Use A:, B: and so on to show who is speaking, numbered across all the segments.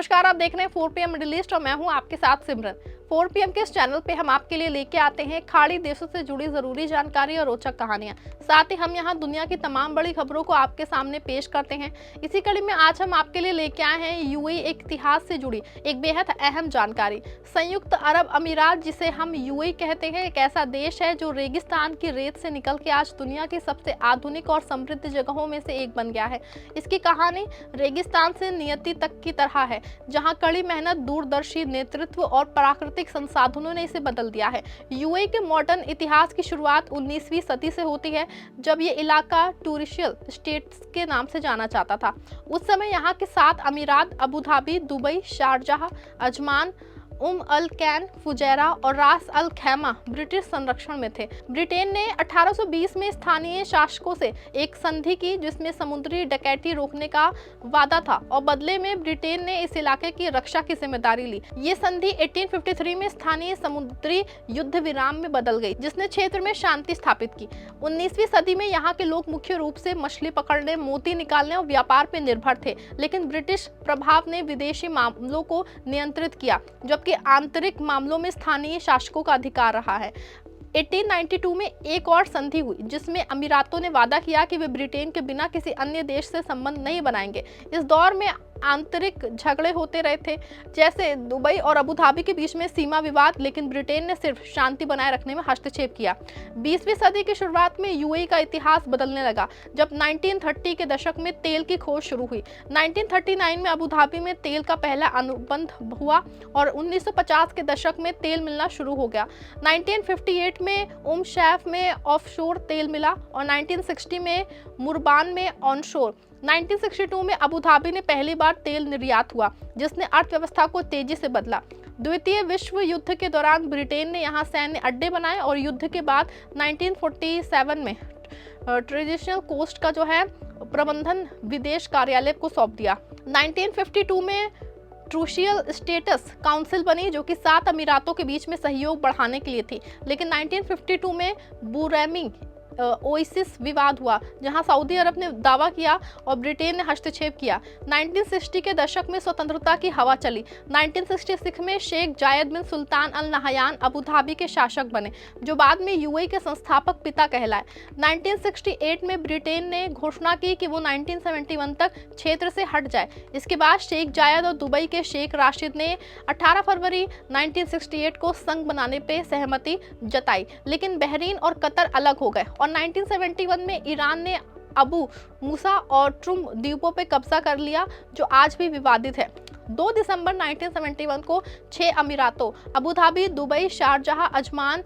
A: नमस्कार, आप देख रहे हैं 4 PM मिडिल ईस्ट और मैं हूं आपके साथ सिमरन। 4 PM के इस चैनल पे हम आपके लिए लेके आते हैं खाड़ी देशों से जुड़ी जरूरी जानकारी और रोचक कहानियां। साथ ही हम यहां दुनिया की तमाम बड़ी खबरों को आपके सामने पेश करते हैं। इसी कड़ी में आज हम आपके लिए लेके आए हैं यूएई एक इतिहास से जुड़ी एक बेहद अहम जानकारी। संयुक्त अरब अमीरात, जिसे हम यूएई कहते हैं, एक ऐसा देश है जो रेगिस्तान की रेत से निकल के आज दुनिया की सबसे आधुनिक और समृद्ध जगहों में से एक बन गया है। इसकी कहानी रेगिस्तान से नियति तक की तरह है, जहां कड़ी मेहनत, दूरदर्शी नेतृत्व और प्राकृतिक संसाधनों ने इसे बदल दिया है। यूएई के मॉडर्न इतिहास की शुरुआत 19वीं सदी से होती है, जब ये इलाका टूरिशियल स्टेट्स के नाम से जाना जाता था। उस समय यहाँ के 7 अमीरात Abu Dhabi, Dubai, Sharjah, Ajman, Al Ain, Fujairah और रास अल खैमा ब्रिटिश संरक्षण में थे। ब्रिटेन ने 1820 में स्थानीय शासकों से एक संधि की, जिसमें समुद्री डकैती रोकने का वादा था और बदले में ब्रिटेन ने इस इलाके की रक्षा की जिम्मेदारी ली। ये संधि 1853 में स्थानीय समुद्री युद्ध विराम में बदल गई, जिसने क्षेत्र में शांति स्थापित की। 19वीं सदी में यहाँ के लोग मुख्य रूप से मछली पकड़ने, मोती निकालने और व्यापार पर निर्भर थे, लेकिन ब्रिटिश प्रभाव ने विदेशी मामलों को नियंत्रित किया, जबकि आंतरिक मामलों में स्थानीय शासकों का अधिकार रहा है। 1892 में एक और संधि हुई, जिसमें अमीरातों ने वादा किया कि वे ब्रिटेन के बिना किसी अन्य देश से संबंध नहीं बनाएंगे। इस दौर में आंतरिक झगड़े होते रहे थे, जैसे दुबई और अबू धाबी के बीच में सीमा विवाद, लेकिन ब्रिटेन ने सिर्फ शांति बनाए रखने में हस्तक्षेप किया। 20वीं सदी की शुरुआत में यूएई का इतिहास बदलने लगा, जब 1930 के दशक में तेल की खोज शुरू हुई। 1939 में अबू धाबी में तेल का पहला अनुबंध हुआ और 1950 के दशक में तेल मिलना शुरू हो गया। 1958 में शैफ में ऑफशोर तेल मिला और 1960 में मुरबान में ऑनशोर। 1962 में अबू धाबी ने पहली बार तेल निर्यात हुआ, जिसने अर्थव्यवस्था को तेजी से बदला। द्वितीय विश्व युद्ध के दौरान ब्रिटेन ने यहाँ सैन्य अड्डे बनाए और युद्ध के बाद 1947 में ट्रेडिशनल कोस्ट का जो है प्रबंधन विदेश कार्यालय को सौंप दिया। 1952 में ट्रूशियल स्टेटस काउंसिल बनी, जो कि 7 अमीरातों के बीच में सहयोग बढ़ाने के लिए थी, लेकिन 1952 में बुरैमी ओएसिस विवाद हुआ, जहां सऊदी अरब ने दावा किया और ब्रिटेन ने हस्तक्षेप किया। 1960 के दशक में स्वतंत्रता की हवा चली। 1966 में शेख जायद बिन सुल्तान अल नहयान अबू धाबी के शासक बने, जो बाद में यूएई के संस्थापक पिता कहलाए। 1968 में ब्रिटेन ने घोषणा की कि वो 1971 तक क्षेत्र से हट जाए। इसके बाद शेख जायद और दुबई के शेख राशिद ने 18 फरवरी 1968 को संघ बनाने पर सहमति जताई, लेकिन बहरीन और कतर अलग हो गए और 1971 में ईरान ने अबू मूसा और ट्रुम द्वीपों पर कब्जा कर लिया, जो आज भी विवादित है। 2 दिसंबर 1971 को 6 अमीरातों Abu Dhabi, Dubai, Sharjah, Ajman,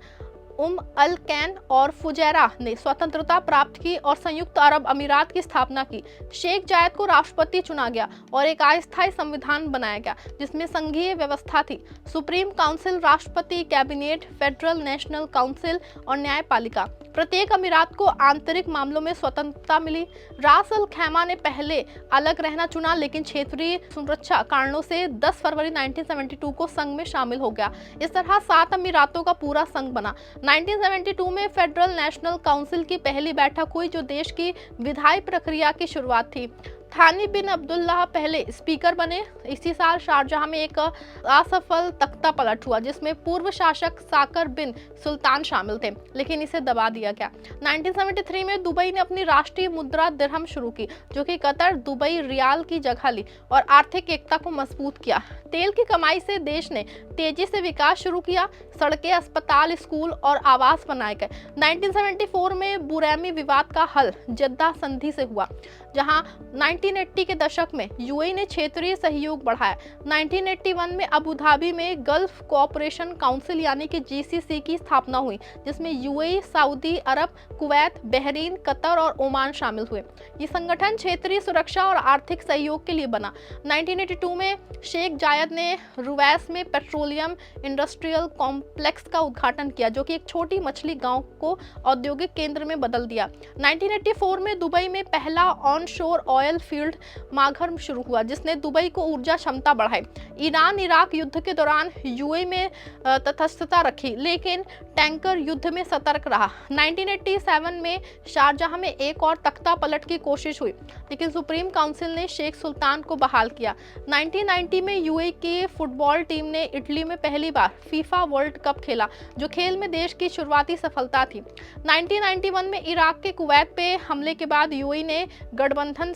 A: Al Quwain और फुजैरा ने स्वतंत्रता प्राप्त की और संयुक्त अरब अमीरात की स्थापना की। शेख जायद को राष्ट्रपति चुना गया और एक अस्थायी संविधान बनाया गया, जिसमें संघीय व्यवस्था थी। सुप्रीम काउंसिल, राष्ट्रपति, कैबिनेट, फेडरल नेशनल काउंसिल और न्यायपालिका। प्रत्येक अमीरात को आंतरिक मामलों में स्वतंत्रता मिली। रास अल खैमा ने पहले अलग रहना चुना, लेकिन क्षेत्रीय सुरक्षा कारणों से 10 फरवरी 1972 को संघ में शामिल हो गया। इस तरह 7 अमीरातों का पूरा संघ बना। 1972 में फेडरल नेशनल काउंसिल की पहली बैठक हुई, जो देश की विधायी प्रक्रिया की शुरुआत थी। थानी बिन अब्दुल्लाह पहले स्पीकर बने। इसी साल शारजाह में एक असफल तख्ता पलट हुआ, जिसमें पूर्व शासक साकर बिन सुल्तान शामिल थे, लेकिन इसे दबा दिया गया। 1973 में दुबई ने अपनी राष्ट्रीय मुद्रा दिरहम शुरू की, जो कि कतर दुबई रियाल की जगह ली और आर्थिक एकता को मजबूत किया। तेल की कमाई से देश ने तेजी से विकास शुरू किया। सड़कें, अस्पताल, स्कूल और आवास बनाए गए। 1974 में बुरैमी विवाद का हल जद्दा संधि से हुआ, जहां 1980 के दशक में यूएई ने क्षेत्रीय सहयोग बढ़ाया। 1981 में अबू धाबी में गल्फ कोऑपरेशन काउंसिल यानी कि जीसीसी की स्थापना हुई, जिसमें यूएई, सऊदी अरब, कुवैत, बहरीन, कतर और ओमान शामिल हुए। ये संगठन क्षेत्रीय सुरक्षा और आर्थिक सहयोग के लिए बना। 1982 में शेख जायद ने रुवैस में पेट्रोलियम इंडस्ट्रियल कॉम्प्लेक्स का उद्घाटन किया, जो कि एक छोटी मछली गांव को औद्योगिक केंद्र में बदल दिया। 1984 में दुबई में पहला ऑन ऑनशोर ऑयल फील्ड माघर शुरू हुआ, जिसने दुबई को ऊर्जा क्षमता बढ़ाई। ईरान इराक युद्ध के दौरान यूएई में तटस्थता रखी, लेकिन टैंकर युद्ध में सतर्क रहा। 1987 में शारजाह में एक और तख्ता पलट की कोशिश हुई, लेकिन सुप्रीम काउंसिल ने शेख सुल्तान को बहाल किया। 1990 में यूएई की फुटबॉल टीम ने इटली में पहली बार फीफा वर्ल्ड कप खेला, जो खेल में देश की शुरुआती सफलता थी। 1991 में इराक के कुवैत पे हमले के बाद यूएई ने गठबंधन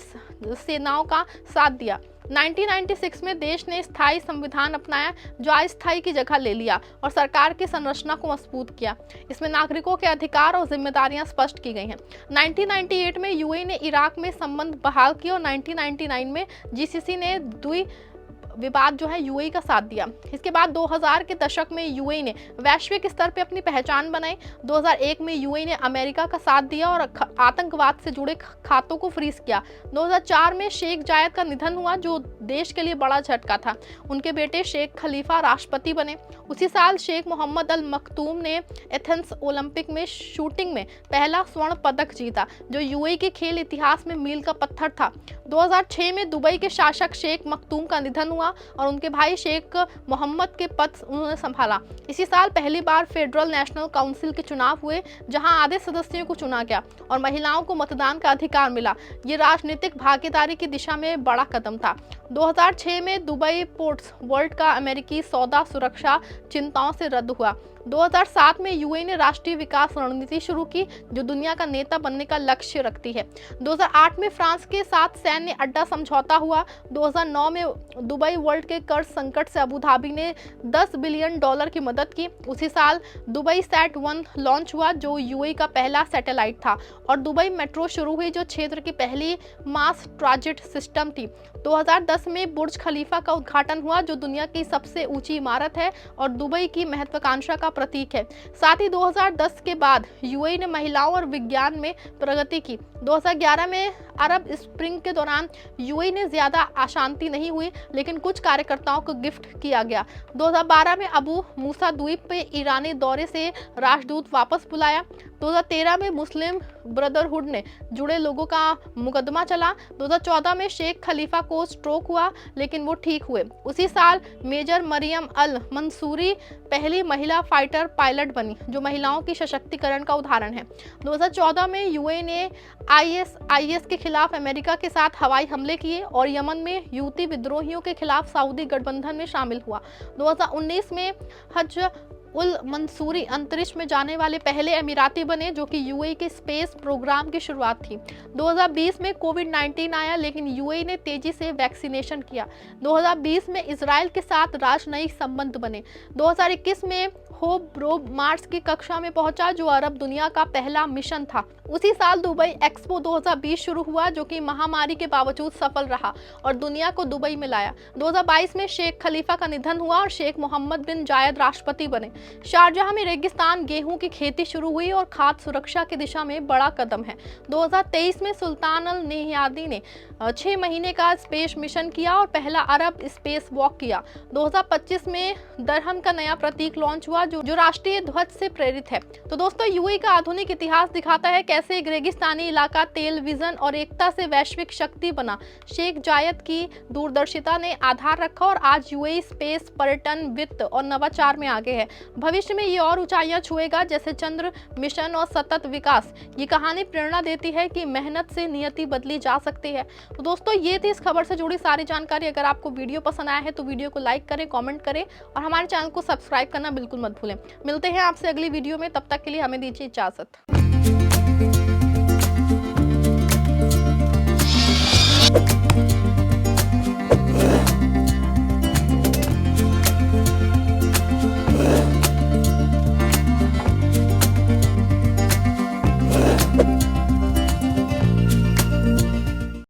A: सेनाओं का साथ दिया। 1996 में देश ने स्थायी संविधान अपनाया, जो अस्थायी की जगह ले लिया और सरकार की संरचना को मजबूत किया। इसमें नागरिकों के अधिकार और जिम्मेदारियां स्पष्ट की गई हैं। 1998 में यूएई ने इराक में संबंध बहाल किए और 1999 में जीसीसी ने विवाद जो है यूएई का साथ दिया। इसके बाद 2000 के दशक में यूएई ने वैश्विक स्तर पर अपनी पहचान बनाई। 2001 में यूएई ने अमेरिका का साथ दिया और आतंकवाद से जुड़े खातों को फ्रीज किया। 2004 में शेख जायद का निधन हुआ, जो देश के लिए बड़ा झटका था। उनके बेटे शेख खलीफा राष्ट्रपति बने। उसी साल शेख मोहम्मद अल मखतूम ने एथेंस ओलंपिक में शूटिंग में पहला स्वर्ण पदक जीता, जो यूएई के खेल इतिहास में मील का पत्थर था। 2006 में दुबई के शासक शेख मखतूम का निधन हुआ और उनके भाई शेख मोहम्मद के पद उन्होंने संभाला। इसी साल पहली बार फेडरल नेशनल काउंसिल के चुनाव हुए, जहां आधे सदस्यों को चुना गया और महिलाओं को मतदान का अधिकार मिला। ये राजनीतिक भागीदारी की दिशा में बड़ा कदम था। 2006 में दुबई पोर्ट्स वर्ल्ड का अमेरिकी सौदा सुरक्षा चिंताओं से रद्द हुआ। 2007 में यूएई ने राष्ट्रीय विकास रणनीति शुरू की, जो दुनिया का नेता बनने का लक्ष्य रखती है। 2008 में फ्रांस के साथ सैन्य अड्डा समझौता हुआ। 2009 में दुबई वर्ल्ड के कर्ज संकट से अबू धाबी ने $10 बिलियन की मदद की। उसी साल दुबई सैट 1 लॉन्च हुआ, जो यूएई का पहला सैटेलाइट था, और दुबई मेट्रो शुरू हुई, जो क्षेत्र की पहली मास ट्रांजिट सिस्टम थी। 2010 में बुर्ज खलीफा का उद्घाटन हुआ, जो दुनिया की सबसे ऊंची इमारत है और दुबई की महत्वाकांक्षा का प्रतीक है। साथ ही 2010 के बाद यूएई ने महिलाओं और विज्ञान में प्रगति की। 2011 में अरब स्प्रिंग के दौरान यूएई ने ज्यादा अशांति नहीं हुई, लेकिन कुछ कार्यकर्ताओं को गिफ्ट किया गया। 2012 में अबू मूसा द्वीप पे ईरानी दौरे से राजदूत वापस बुलाया। 2013 में मुस्लिम ब्रदरहुड ने जुड़े लोगों का मुकदमा चला। 2014 में शेख खलीफा को स्ट्रोक हुआ, लेकिन वो ठीक हुए। उसी साल मेजर मरियम अल मंसूरी पहली महिला फाइटर पायलट बनी, जो महिलाओं की सशक्तिकरण का उदाहरण है। 2014 में यूएई ने आईएस के खिलाफ अमेरिका के साथ हवाई हमले किए और यमन में यूती विद्रोहियों के खिलाफ सऊदी गठबंधन में शामिल हुआ। 2019 में हज उल मंसूरी अंतरिक्ष में जाने वाले पहले अमीराती बने, जो कि यूएई के स्पेस प्रोग्राम की शुरुआत थी। 2020 में कोविड-19 आया, लेकिन यूएई ने तेजी से वैक्सीनेशन किया। 2020 में इजराइल के साथ राजनयिक संबंध बने। 2021 में होप प्रोब मार्स की कक्षा में पहुंचा, जो अरब दुनिया का पहला मिशन था। उसी साल दुबई एक्सपो 2020 शुरू हुआ, जो कि महामारी के बावजूद सफल रहा और दुनिया को दुबई में लाया। 2022 में शेख खलीफा का निधन हुआ और शेख मोहम्मद बिन जायद राष्ट्रपति बने। शारजाह में रेगिस्तान गेहूं की खेती शुरू हुई और खाद्य सुरक्षा की दिशा में बड़ा कदम है। 2023 में सुल्तान अल नहियादी ने 6 महीने का स्पेस मिशन किया और पहला अरब स्पेस वॉक किया। 2025 में दरहम का नया प्रतीक लॉन्च हुआ, जो राष्ट्रीय ध्वज से प्रेरित है। तो दोस्तों, यूएई का आधुनिक इतिहास दिखाता है कैसे एक रेगिस्तानी इलाका तेल, विजन और एकता से वैश्विक शक्ति बना। शेख जायद की दूरदर्शिता ने आधार रखा और आज यूएई स्पेस, पर्यटन, वित्त और नवाचार में आगे है। भविष्य में ये और ऊंचाइयां छुएगा, जैसे चंद्र मिशन और सतत विकास। ये कहानी प्रेरणा देती है कि मेहनत से नियति बदली जा सकती है। तो दोस्तों, ये थी इस खबर से जुड़ी सारी जानकारी। अगर आपको वीडियो पसंद आया है तो वीडियो को लाइक करें, कमेंट करें और हमारे चैनल को सब्सक्राइब करना बिल्कुल मत भूलें। मिलते हैं आपसे अगली वीडियो में, तब तक के लिए हमें दीजिए इजाजत।